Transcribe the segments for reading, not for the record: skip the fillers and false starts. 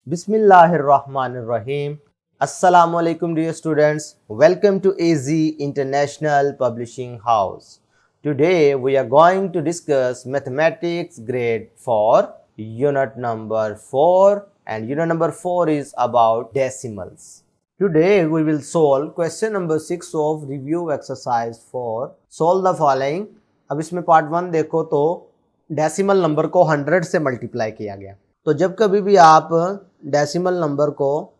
Bismillahirrahmanirrahim. Assalamualaikum dear students. Welcome to AZ International Publishing House. Today we are going to discuss mathematics grade 4 unit number 4 and unit number 4 is about decimals. Today we will solve question number 6 of review exercise 4. Solve the following. अब इसमें part 1 देखो तो decimal number को 100 से multiply किया गया। तो जब कभी भी आप डेसिमल नंबर को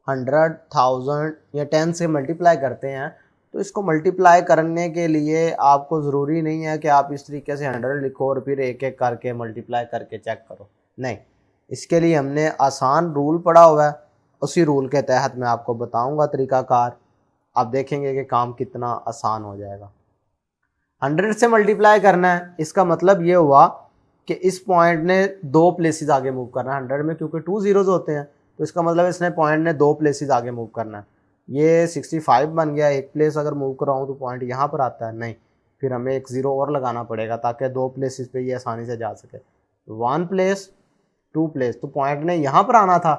100, 1000 या 10 से मल्टीप्लाई करते हैं तो इसको मल्टीप्लाई करने के लिए आपको ज़रूरी नहीं है कि आप इस तरीके से 100 लिखो और फिर एक एक करके मल्टीप्लाई करके चेक करो। नहीं, इसके लिए हमने आसान रूल पढ़ा हुआ है। उसी रूल के तहत मैं आपको बताऊंगा तरीकाकार। आप देखेंगे कि काम कितना आसान हो जाएगा। 100 से मल्टीप्लाई करना है, इसका मतलब ये हुआ कि इस पॉइंट ने 2 प्लेसेस आगे मूव करना है। 100 में क्योंकि 2 ज़ीरोज़ होते हैं तो इसका मतलब इसने पॉइंट ने 2 प्लेसेस आगे मूव करना है। ये 65 बन गया। एक प्लेस अगर मूव कराऊँ तो पॉइंट यहाँ पर आता है, नहीं, फिर हमें एक 0 और लगाना पड़ेगा ताकि 2 प्लेसेस पे ये आसानी से जा सके। 1 प्लेस 2 प्लेस, तो पॉइंट ने यहाँ पर आना था।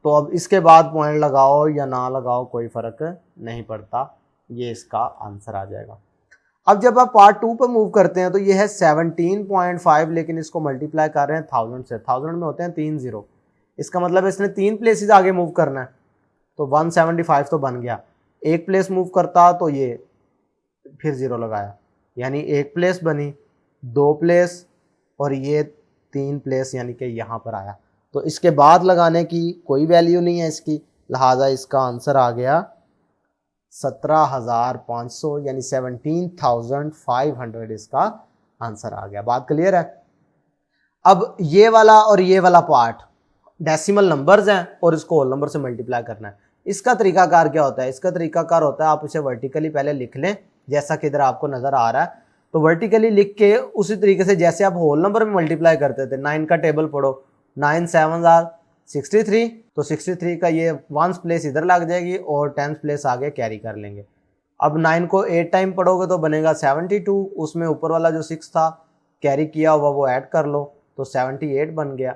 तो अब इसके बाद पॉइंट लगाओ या ना लगाओ कोई फ़र्क नहीं पड़ता, ये इसका आंसर आ जाएगा। अब जब आप पार्ट 2 पर मूव करते हैं तो ये है 17.5, लेकिन इसको मल्टीप्लाई कर रहे हैं 1000 से। 1000 में होते हैं 3 0, इसका मतलब इसने 3 प्लेसेस आगे मूव करना है। तो 175 तो बन गया। एक प्लेस मूव करता तो ये फिर 0 लगाया, यानी एक प्लेस बनी, 2 प्लेस और ये 3 प्लेस, यानी कि यहाँ पर आया। तो इसके बाद लगाने की कोई वैल्यू नहीं है इसकी, लिहाजा इसका आंसर आ गया 17,500 यानी 17,500 इसका आंसर आ गया। बात क्लियर है। अब ये वाला और ये वाला पार्ट डेसिमल नंबर्स हैं और इसको होल नंबर से मल्टीप्लाई करना है। इसका तरीकाकार क्या होता है? इसका तरीकाकार होता है, आप इसे वर्टिकली पहले लिख लें जैसा कि इधर आपको नज़र आ रहा है। तो वर्टिकली लिख के उसी तरीके से जैसे आप होल नंबर में मल्टीप्लाई करते थे, 9 का टेबल पढ़ो, 9 7 63, तो 63 का ये 1 प्लेस इधर लग जाएगी और 10 प्लेस आगे कैरी कर लेंगे। अब 9 को 8 टाइम पढ़ोगे तो बनेगा 72, उसमें ऊपर वाला जो 6 था कैरी किया हुआ वो ऐड कर लो तो 78 बन गया।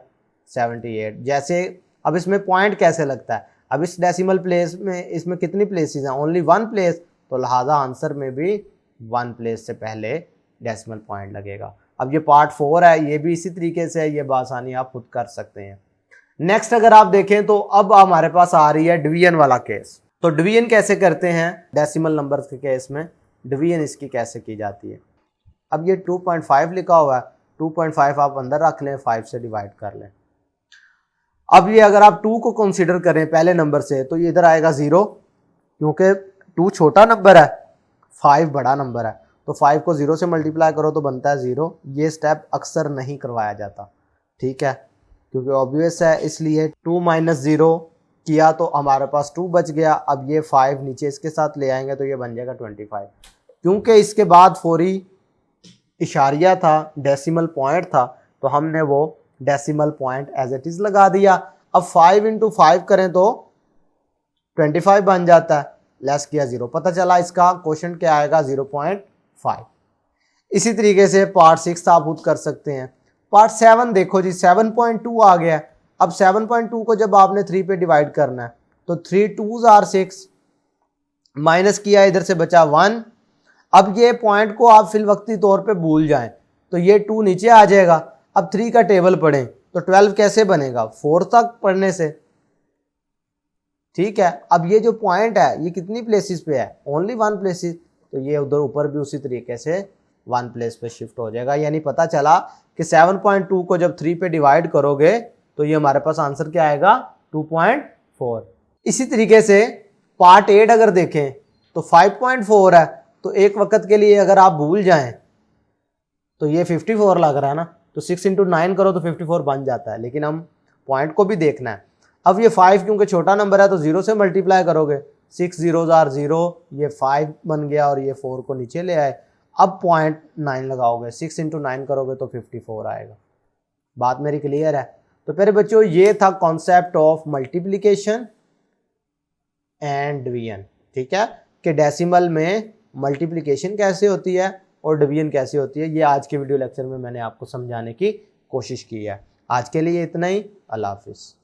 78 जैसे अब इसमें पॉइंट कैसे लगता है? अब इस डेसिमल प्लेस में इसमें कितनी प्लेसेस हैं? ओनली 1 प्लेस, तो लिहाजा आंसर में भी 1 प्लेस से पहले डेसिमल पॉइंट लगेगा। अब ये पार्ट 4 है, ये भी इसी तरीके से है, ये बासानी आप खुद कर सकते हैं। नेक्स्ट अगर आप देखें तो अब हमारे पास आ रही है डिवीजन वाला केस। तो डिवीजन कैसे करते हैं डेसिमल नंबर्स के केस में, डिवीजन इसकी कैसे की जाती है। अब ये 2.5 लिखा हुआ है, 2.5 आप अंदर रख लें, 5 से डिवाइड कर लें। अब ये अगर आप 2 को कंसीडर करें पहले नंबर से तो ये इधर आएगा 0, क्योंकि 2 छोटा नंबर है, 5 बड़ा नंबर है। तो 5 को 0 से मल्टीप्लाई करो तो बनता है 0। ये स्टेप अक्सर नहीं करवाया जाता, ठीक है, क्योंकि ऑब्वियस है, इसलिए 2 - 0 किया तो हमारे पास 2 बच गया। अब ये 5 नीचे इसके साथ ले आएंगे तो ये बन जाएगा 25। क्योंकि इसके बाद फौरी इशारिया था, डेसिमल पॉइंट था, तो हमने वो decimal point as it is लगा दिया। अब 5 × 5 करें तो 25 बन जाता है, लेस किया 0, पता चला इसका क्वेश्चन क्या आएगा 0.5। इसी तरीके से पार्ट 6 आप खुद कर सकते हैं। पार्ट 7 देखो जी, 7.2 आ गया। अब 7.2 को जब आपने 3 पे डिवाइड करना है तो 3 2s are 6, माइनस किया, इधर से बचा 1। अब ये पॉइंट को आप फिलवक्ती तौर पे भूल जाएं तो ये 2 नीचे आ जाएगा। अब 3 का टेबल पढ़ें तो 12 कैसे बनेगा? 4 तक पढ़ने से, ठीक है। अब ये जो पॉइंट है ये कितनी प्लेसेस पे है? ओनली 1 प्लेसेस, तो ये उधर ऊपर भी उसी तरीके से 1 प्लेस पे शिफ्ट हो जाएगा। यानी पता चला कि 7.2 को जब 3 पे डिवाइड करोगे तो ये हमारे पास आंसर क्या आएगा? 2.4। इसी तरीके से पार्ट 8 अगर देखें तो 5.4 है, तो एक वक्त के लिए अगर आप भूल जाएं तो ये 54 लग रहा है ना, तो 6 × 9 करो तो 54 बन जाता है, लेकिन हम पॉइंट को भी देखना है। अब ये 5 क्योंकि छोटा नंबर है तो 0 से मल्टीप्लाई करोगे, 6 0s are 0, ये 5 बन गया और ये 4 को नीचे ले आए। अब 0.9 लगाओगे, 6 × 9 करोगे तो 54 आएगा। बात मेरी क्लियर है? तो प्यारे बच्चों, ये था concept of multiplication and division, ठीक है, कि डेसिमल में मल्टीप्लिकेशन कैसे होती है और डिवीजन कैसे होती है। ये आज के वीडियो लेक्चर में मैंने आपको समझाने की कोशिश की है। आज के लिए इतना ही। अल्लाह हाफिज़।